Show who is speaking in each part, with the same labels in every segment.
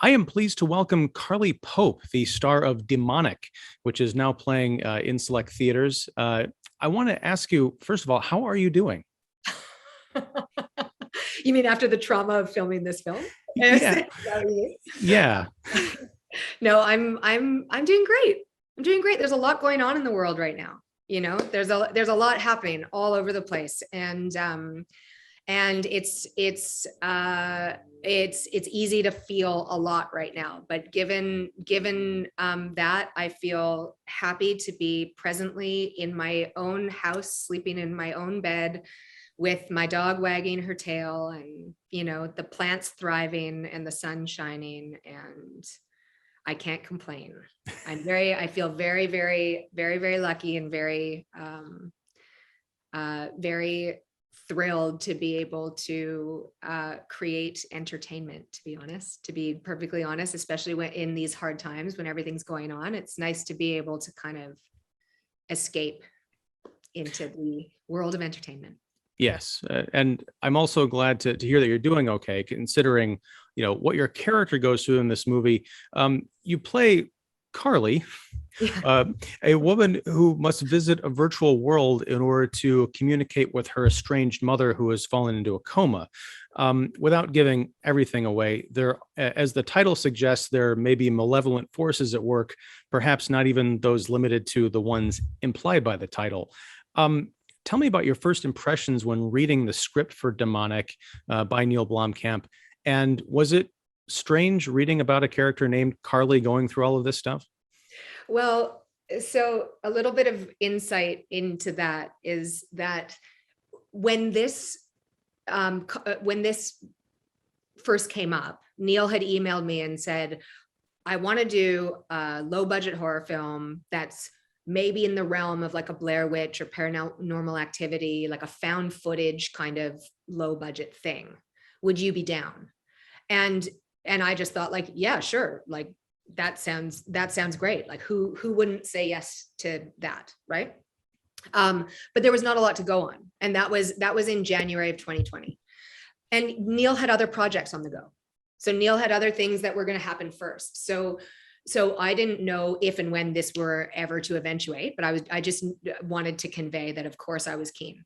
Speaker 1: I am pleased to welcome Carly Pope, the star of Demonic, which is now playing in select theaters. I want to ask you, first of all, how are you doing?
Speaker 2: You mean after the trauma of filming this film?
Speaker 1: Yeah, yeah.
Speaker 2: No, I'm doing great. I'm doing great. There's a lot going on in the world right now. There's a lot happening all over the place, and it's easy to feel a lot right now. But given that, I feel happy to be presently in my own house, sleeping in my own bed, with my dog wagging her tail, and the plants thriving and the sun shining, and I can't complain. I feel very, very, very, very lucky and very thrilled to be able to create entertainment, to be perfectly honest, especially when in these hard times when everything's going on. It's nice to be able to kind of escape into the world of entertainment.
Speaker 1: Yes, and I'm also glad to hear that you're doing okay, considering what your character goes through in this movie. You play Carly,
Speaker 2: Yeah.
Speaker 1: a woman who must visit a virtual world in order to communicate with her estranged mother, who has fallen into a coma. Without giving everything away, there, as the title suggests, there may be malevolent forces at work, perhaps not even those limited to the ones implied by the title. Tell me about your first impressions when reading the script for Demonic by Neill Blomkamp. And was it strange reading about a character named Carly going through all of this stuff?
Speaker 2: Well, so a little bit of insight into that is that when this first came up, Neill had emailed me and said, I want to do a low budget horror film that's maybe in the realm of like a Blair Witch or Paranormal Activity, like a found footage kind of low budget thing. Would you be down? And I just thought, like, yeah, sure. Like that sounds great. Like who wouldn't say yes to that, right? But there was not a lot to go on. And that was in January of 2020. And Neill had other projects on the go. So Neill had other things that were going to happen first. So I didn't know if and when this were ever to eventuate, but I just wanted to convey that, of course, I was keen.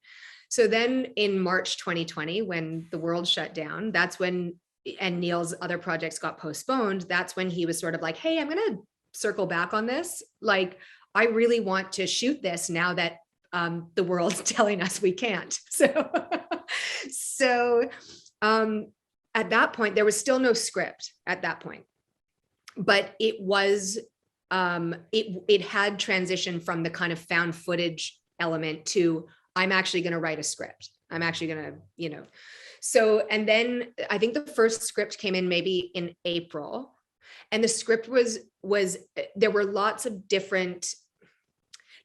Speaker 2: So then in March 2020, when the world shut down, that's when, and Neill's other projects got postponed, that's when he was sort of like, hey, I'm going to circle back on this. Like, I really want to shoot this now that the world's telling us we can't. So at that point, there was still no script at that point. But it was, it had transitioned from the kind of found footage element to, I'm actually going to write a script. I'm actually going to, so, and then I think the first script came in maybe in April, and the script was, there were lots of different,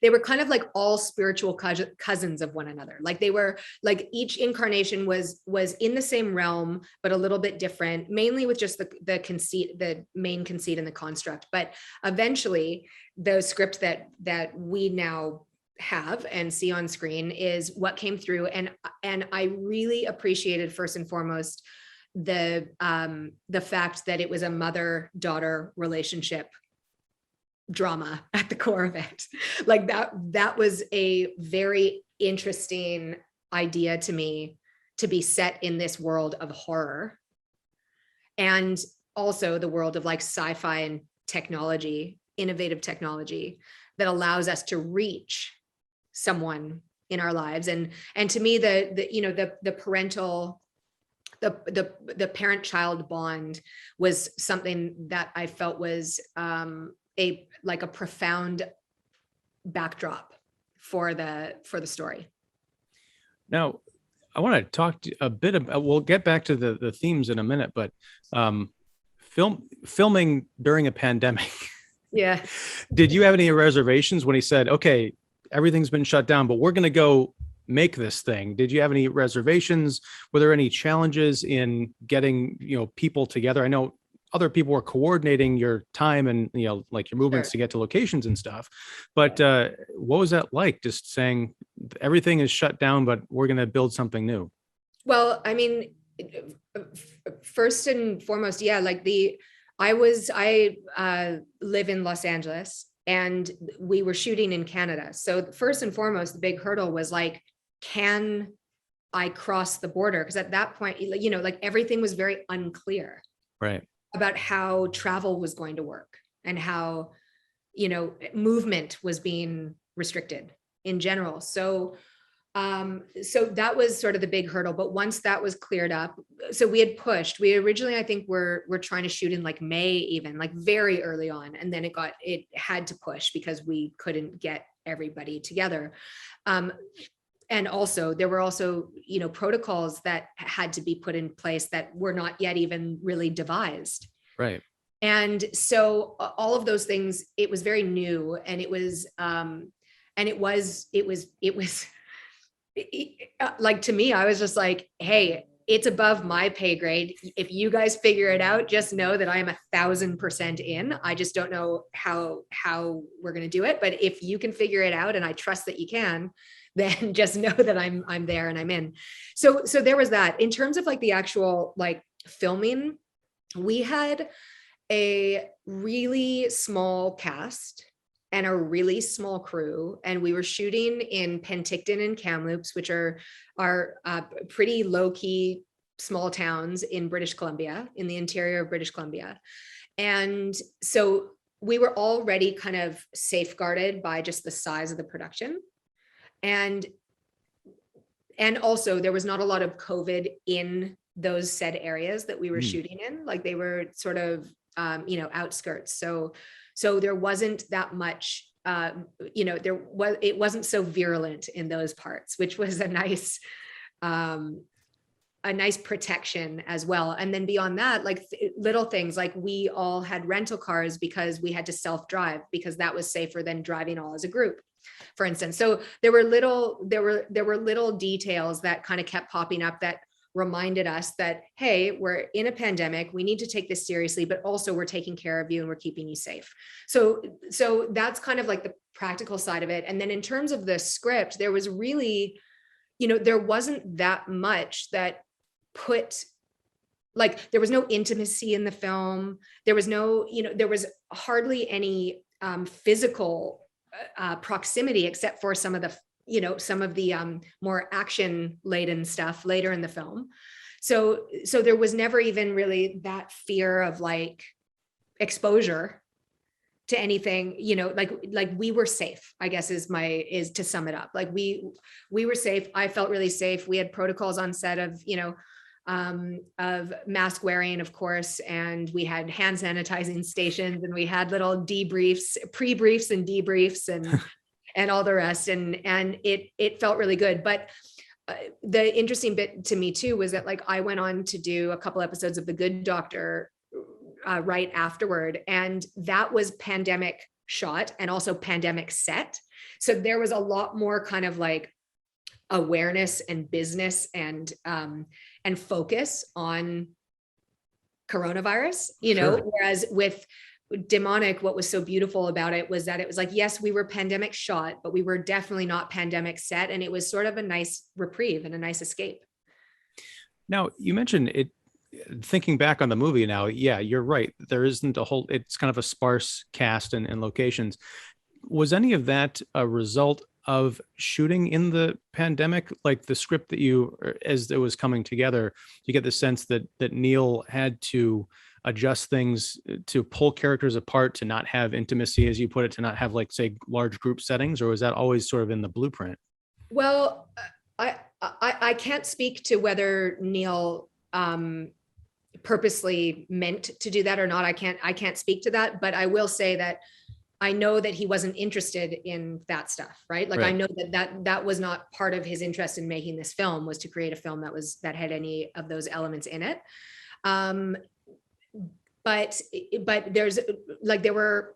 Speaker 2: they were kind of like all spiritual cousins of one another. Like they were, like each incarnation was in the same realm, but a little bit different, mainly with just the conceit, the main conceit and the construct. But eventually the script that we now have and see on screen is what came through. And I really appreciated, first and foremost, the fact that it was a mother-daughter relationship drama at the core of it. Like that was a very interesting idea to me, to be set in this world of horror, and also the world of like sci-fi and technology, innovative technology that allows us to reach someone in our lives. And to me, the parental, the parent-child bond was something that I felt was a profound backdrop for the story.
Speaker 1: Now, I want to talk a bit about, we'll get back to the themes in a minute, but filming during a pandemic.
Speaker 2: Yeah.
Speaker 1: Did you have any reservations when he said, okay, everything's been shut down, but we're going to go make this thing? Did you have any reservations? Were there any challenges in getting, people together? I know other people were coordinating your time and, like your movements
Speaker 2: Sure.
Speaker 1: to get to locations and stuff. But what was that like? Just saying everything is shut down, but we're going to build something new.
Speaker 2: Well, I mean, first and foremost, yeah, like I live in Los Angeles, and we were shooting in Canada. So first and foremost, the big hurdle was like, can I cross the border? Because at that point, you know, like everything was very unclear
Speaker 1: Right.
Speaker 2: about how travel was going to work and how, you know, movement was being restricted in general. So that was sort of the big hurdle. But once that was cleared up, so we had pushed. We originally, I think, we're trying to shoot in like May, even like very early on, and then it had to push because we couldn't get everybody together. And also there were also, you know, protocols that had to be put in place that were not yet even really devised.
Speaker 1: Right.
Speaker 2: And so all of those things, it was very new, and it was like, to me, I was just like, hey, it's above my pay grade. If you guys figure it out, just know that I am 1,000% in. I just don't know how we're going to do it. But if you can figure it out, and I trust that you can, then just know that I'm there and I'm in. So there was that. In terms of like the actual like filming, we had a really small cast and a really small crew, and we were shooting in Penticton and Kamloops, which are pretty low-key small towns in British Columbia, in the interior of British Columbia. And so we were already kind of safeguarded by just the size of the production. And also there was not a lot of COVID in those said areas that we were shooting in. Like they were sort of, you know, outskirts. So there wasn't that much, you know, it wasn't so virulent in those parts, which was a nice protection as well. And then beyond that, like little things, like we all had rental cars because we had to self-drive, because that was safer than driving all as a group, for instance. So there were little details that kind of kept popping up that reminded us that, hey, we're in a pandemic, we need to take this seriously, but also we're taking care of you and we're keeping you safe. So that's kind of like the practical side of it. And then in terms of the script, there was really, you know, there wasn't that much that there was no intimacy in the film. There was no, you know, there was hardly any physical proximity, except for some of the more action laden stuff later in the film. So there was never even really that fear of like exposure to anything, you know, like we were safe, I guess is to sum it up. Like we were safe. I felt really safe. We had protocols on set of, you know, of mask wearing, of course, and we had hand sanitizing stations, and we had little debriefs, pre-briefs and debriefs, and all the rest. And it felt really good. But the interesting bit to me too was that like I went on to do a couple episodes of The Good Doctor right afterward, and that was pandemic shot and also pandemic set. So there was a lot more kind of like awareness and business and focus on coronavirus, you know.
Speaker 1: Sure.
Speaker 2: Whereas with Demonic, what was so beautiful about it was that it was like, yes, we were pandemic shot, but we were definitely not pandemic set. And it was sort of a nice reprieve and a nice escape.
Speaker 1: Now, you mentioned it, thinking back on the movie now, yeah, you're right. There isn't it's kind of a sparse cast and locations. Was any of that a result of shooting in the pandemic? Like the script that as it was coming together, you get the sense that Neill had to adjust things to pull characters apart, to not have intimacy, as you put it, to not have like, say, large group settings, or was that always sort of in the blueprint?
Speaker 2: Well, I can't speak to whether Neill purposely meant to do that or not. I can't speak to that, but I will say that I know that he wasn't interested in that stuff, right? Like, right. I know that was not part of his interest in making this film, was to create a film that had any of those elements in it. But there were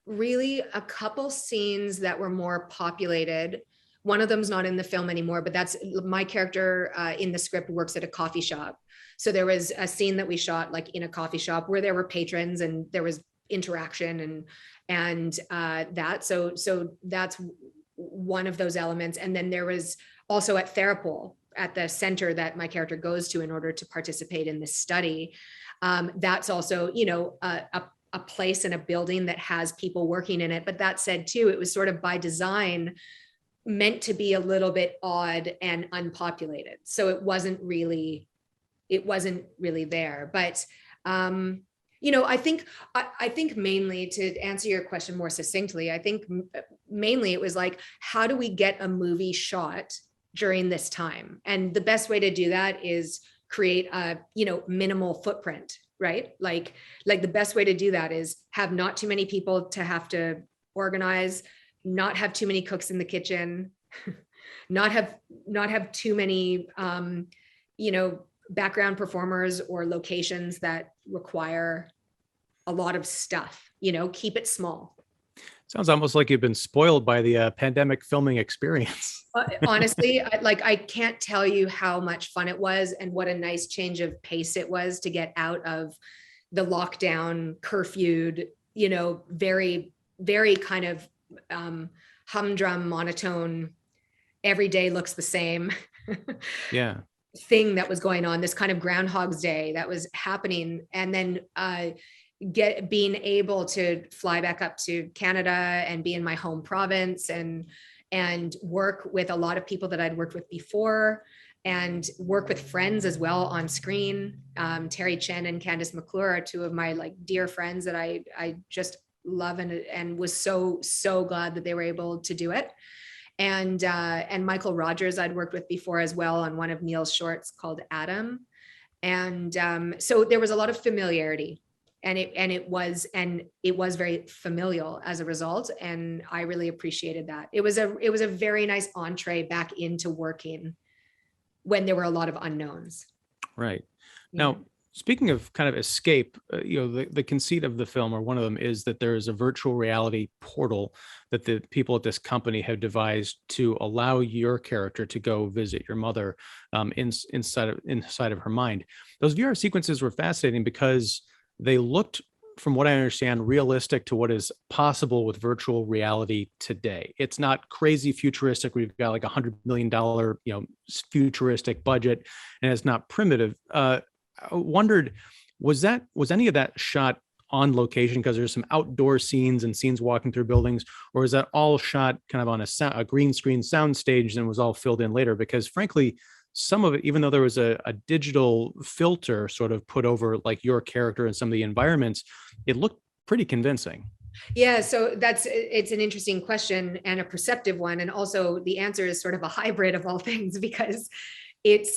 Speaker 2: really a couple scenes that were more populated. One of them's not in the film anymore, but that's my character in the script works at a coffee shop. So there was a scene that we shot like in a coffee shop where there were patrons and there was interaction and that. So that's one of those elements. And then there was also at Therapole, at the center that my character goes to in order to participate in this study. That's also, a place in a building that has people working in it. But that said too, it was sort of by design meant to be a little bit odd and unpopulated. So it wasn't really there. But I think mainly, to answer your question more succinctly, I think mainly it was like, how do we get a movie shot during this time? And the best way to do that is create a, minimal footprint, right? Like the best way to do that is have not too many people to have to organize, not have too many cooks in the kitchen, not have too many, background performers or locations that require a lot of stuff, keep it small.
Speaker 1: Sounds almost like you've been spoiled by the pandemic filming experience.
Speaker 2: Honestly, I can't tell you how much fun it was and what a nice change of pace it was to get out of the lockdown, curfewed, very, very kind of humdrum, monotone, every day looks the same.
Speaker 1: Yeah.
Speaker 2: Thing that was going on, this kind of Groundhog's Day that was happening. And then being able to fly back up to Canada and be in my home province and work with a lot of people that I'd worked with before, and work with friends as well on screen. Terry Chen and Candice McClure are two of my dear friends that I just love and was so glad that they were able to do it. And Michael Rogers I'd worked with before as well on one of Neill's shorts called Adam. And so there was a lot of familiarity, and it was very familial as a result. And I really appreciated that. It was a very nice entree back into working when there were a lot of unknowns.
Speaker 1: Right. Now, speaking of kind of escape, the conceit of the film, or one of them, is that there is a virtual reality portal that the people at this company have devised to allow your character to go visit your mother inside of her mind. Those VR sequences were fascinating because they looked, from what I understand, realistic to what is possible with virtual reality today. It's not crazy futuristic. We've got like $100 million, futuristic budget, and it's not primitive. I wondered, was any of that shot on location? Because there's some outdoor scenes and scenes walking through buildings, or is that all shot kind of on a green screen sound stage and was all filled in later? Because frankly, some of it, even though there was a digital filter sort of put over like your character and some of the environments, it looked pretty convincing.
Speaker 2: Yeah, so it's an interesting question and a perceptive one. And also the answer is sort of a hybrid of all things, because the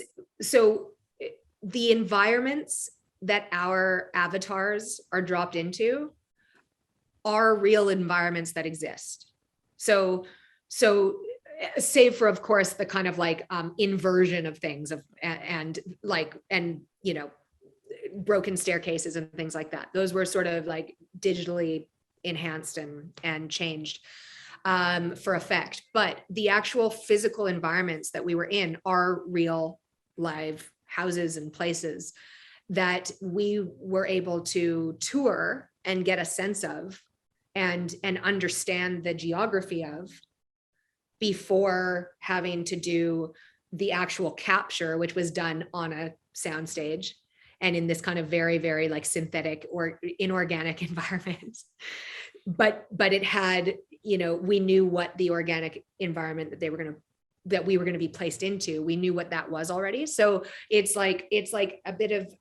Speaker 2: environments that our avatars are dropped into are real environments that exist. So save for, of course, the kind of inversion of things and broken staircases and things like that. Those were sort of digitally enhanced and changed for effect. But the actual physical environments that we were in are real live houses and places that we were able to tour and get a sense of and understand the geography of before having to do the actual capture, which was done on a soundstage and in this kind of very, very synthetic or inorganic environment. But it had, we knew what the organic environment that we were going to be placed into. We knew what that was already. So it's like a bit of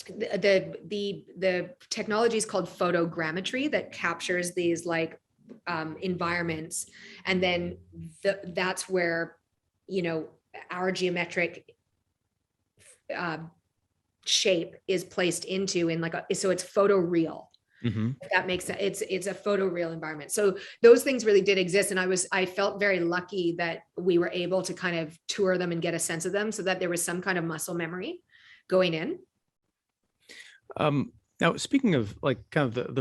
Speaker 2: the technology is called photogrammetry that captures these environments, and then that's where our geometric shape is placed into so it's photoreal. Mm-hmm. If that makes sense. It's a photoreal environment. So those things really did exist, and I felt very lucky that we were able to kind of tour them and get a sense of them, so that there was some kind of muscle memory going in.
Speaker 1: Now, speaking of kind of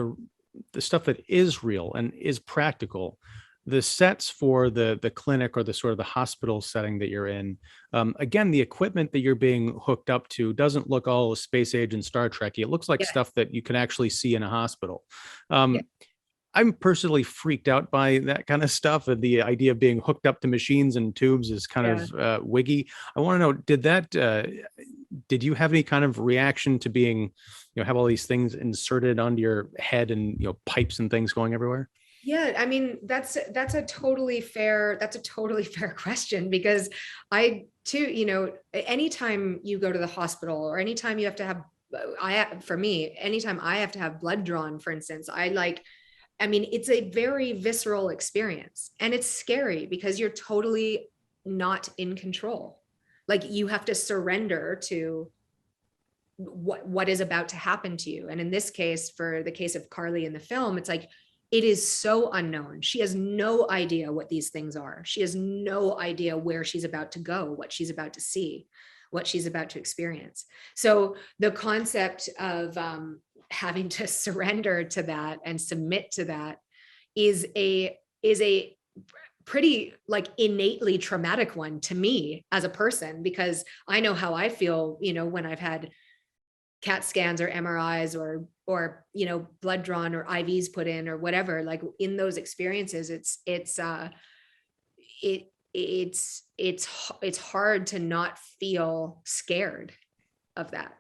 Speaker 1: the stuff that is real and is practical, the sets for the clinic or the sort of the hospital setting that you're in, again, the equipment that you're being hooked up to doesn't look all space age and Star Trek-y. It looks like stuff that you can actually see in a hospital. I'm personally freaked out by that kind of stuff. And the idea of being hooked up to machines and tubes is kind
Speaker 2: Yeah.
Speaker 1: of wiggy. I want to know, did you have any kind of reaction to being, have all these things inserted onto your head and, pipes and things going everywhere?
Speaker 2: Yeah, I mean, that's a totally fair question, because I too, anytime you go to the hospital, or anytime you have to have, for me, anytime I have to have blood drawn, for instance, I mean, it's a very visceral experience, and it's scary because you're totally not in control. Like, you have to surrender to what is about to happen to you. And in this case, for the case of CARLY in the film, it's like, it is so unknown. She has no idea what these things are. She has no idea where she's about to go, what she's about to see, what she's about to experience. So the concept of having to surrender to that and submit to that is a pretty, like, innately traumatic one to me as a person, because I know how I feel, when I've had CAT scans or MRIs, or blood drawn, or IVs put in, or whatever. Like, in those experiences, it's hard to not feel scared of that.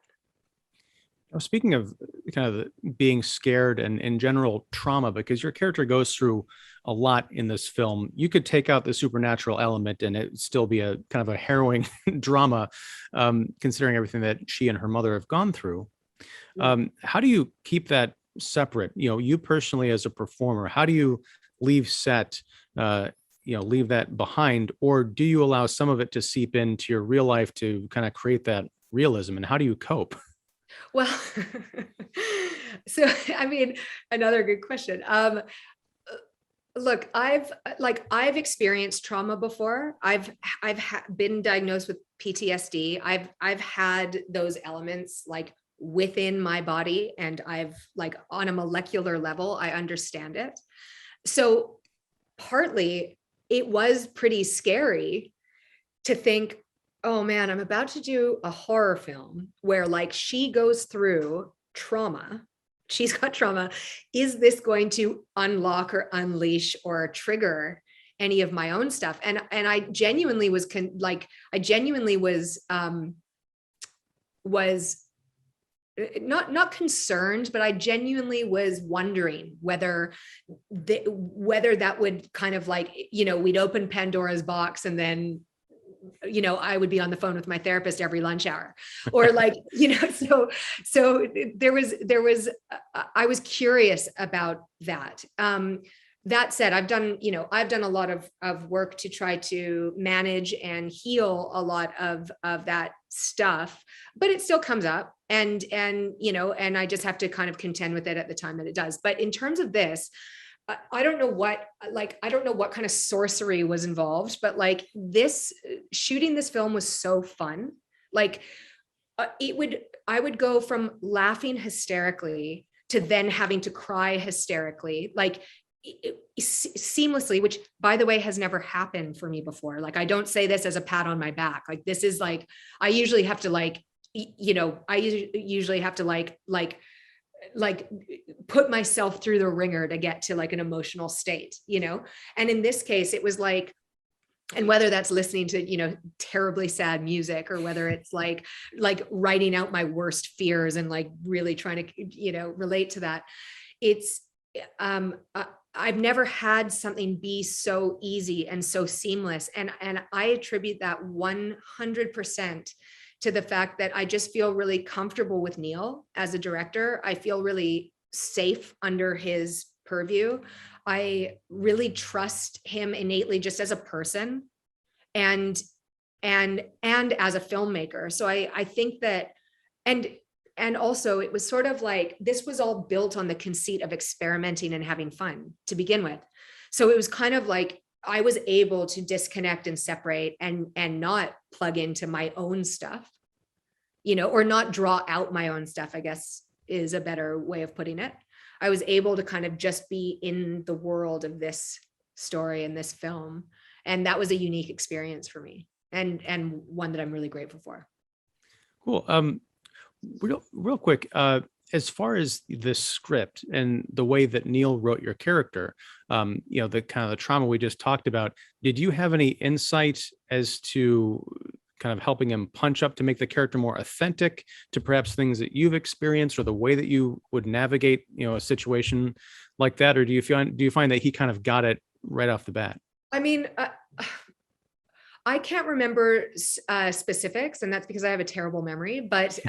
Speaker 1: Speaking of kind of being scared and in general trauma, because your character goes through a lot in this film, you could take out the supernatural element and it would still be a kind of a harrowing drama, considering everything that she and her mother have gone through. How do you keep that separate? You personally as a performer, how do you leave set, leave that behind, or do you allow some of it to seep into your real life to kind of create that realism? And how do you cope?
Speaker 2: Well, so, I mean, another good question. Look, I've experienced trauma before. I've been diagnosed with PTSD. I've had those elements, like, within my body, and I've, like, on a molecular level, I understand it. So partly it was pretty scary to think, oh man, I'm about to do a horror film where, like, she goes through trauma. She's got trauma. Is this going to unlock or unleash or trigger any of my own stuff? And I genuinely was was not concerned, but I genuinely was wondering whether that would kind of, like, we'd open Pandora's box, and then I would be on the phone with my therapist every lunch hour, or, like, so there was I was curious about that. That said, I've done a lot of work to try to manage and heal a lot of that stuff, but it still comes up, and I just have to kind of contend with it at the time that it does. But in terms of this, I don't know what kind of sorcery was involved, but, like, shooting this film was so fun. Like, I would go from laughing hysterically to then having to cry hysterically, like, seamlessly, which, by the way, has never happened for me before. Like, I don't say this as a pat on my back. Like, this is, like, I usually have to, like, put myself through the ringer to get to, like, an emotional state, and in this case it was like, and whether that's listening to terribly sad music, or whether it's like writing out my worst fears and, like, really trying to relate to that, it's I've never had something be so easy and so seamless, and I attribute that 100% to the fact that I just feel really comfortable with Neill as a director. I feel really safe under his purview. I really trust him innately, just as a person, and as a filmmaker. So I think that, and also it was sort of like, this was all built on the conceit of experimenting and having fun to begin with. So it was kind of like I was able to disconnect and separate and not plug into my own stuff, or not draw out my own stuff, I guess is a better way of putting it. I was able to kind of just be in the world of this story and this film. And that was a unique experience for me, and one that I'm really grateful for.
Speaker 1: Cool. Real quick, as far as the script and the way that Neill wrote your character, the kind of the trauma we just talked about, did you have any insight as to kind of helping him punch up to make the character more authentic to perhaps things that you've experienced or the way that you would navigate, a situation like that? Or do you find that he kind of got it right off the bat?
Speaker 2: I mean, I can't remember specifics, and that's because I have a terrible memory. But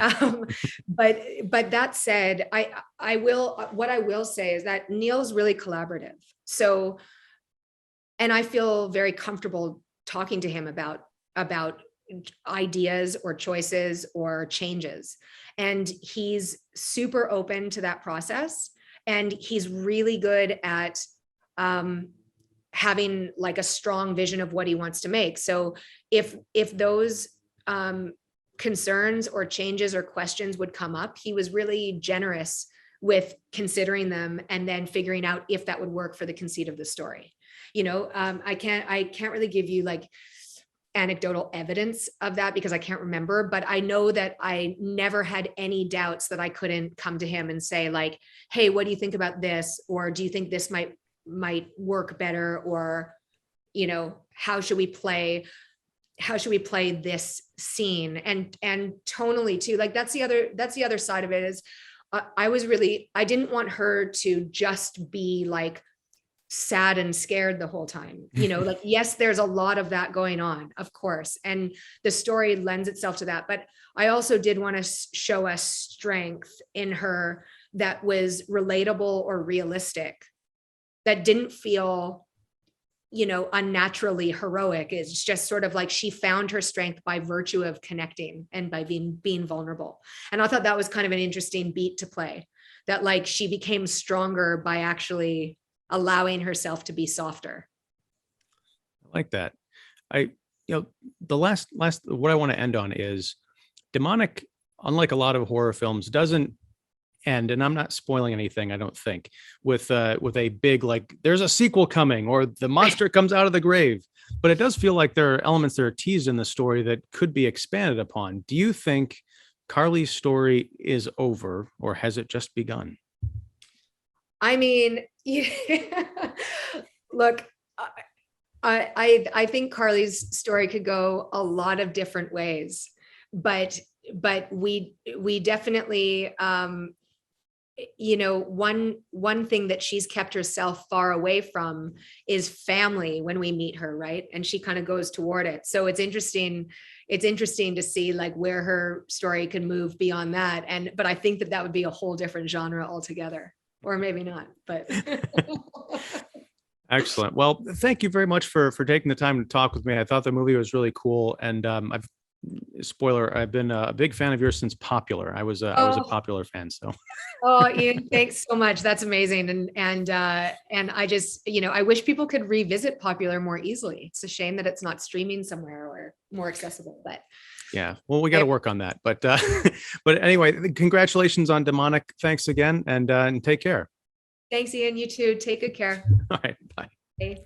Speaker 2: but that said, I will. What I will say is that Neill's really collaborative. So, and I feel very comfortable talking to him about ideas or choices or changes, and he's super open to that process, and he's really good at having like a strong vision of what he wants to make. So if those concerns or changes or questions would come up, he was really generous with considering them and then figuring out if that would work for the conceit of the story. I can't really give you like anecdotal evidence of that because I can't remember, but I know that I never had any doubts that I couldn't come to him and say like, hey, what do you think about this? Or do you think this might work better? Or, how should we play this scene? And tonally too, like that's the other side of it is I didn't want her to just be like sad and scared the whole time. Like, yes, there's a lot of that going on, of course. And the story lends itself to that. But I also did want to show us strength in her that was relatable or realistic, that didn't feel, unnaturally heroic. It's just sort of like she found her strength by virtue of connecting and by being vulnerable. And I thought that was kind of an interesting beat to play, that like she became stronger by actually allowing herself to be softer.
Speaker 1: I like that. The last what I want to end on is demonic, unlike a lot of horror films, doesn't end, and I'm not spoiling anything, I don't think, with a big like there's a sequel coming or the monster comes out of the grave. But it does feel like there are elements that are teased in the story that could be expanded upon. Do you think Carly's story is over, or has it just begun?
Speaker 2: I mean, look, I think Carly's story could go a lot of different ways, but we definitely, one thing that she's kept herself far away from is family when we meet her, right? And she kind of goes toward it. So it's interesting to see like where her story could move beyond that. But I think that would be a whole different genre altogether. Or maybe not, but.
Speaker 1: Excellent. Well, thank you very much for taking the time to talk with me. I thought the movie was really cool. And I've been a big fan of yours since Popular. I was a Popular fan. So.
Speaker 2: Oh, Ian, thanks so much. That's amazing. And I just, I wish people could revisit Popular more easily. It's a shame that it's not streaming somewhere or more accessible, but.
Speaker 1: Yeah, well, we got to work on that. But but anyway, congratulations on Demonic. Thanks again, and take care.
Speaker 2: Thanks, Ian. You too. Take good care.
Speaker 1: All right, bye.
Speaker 2: Bye.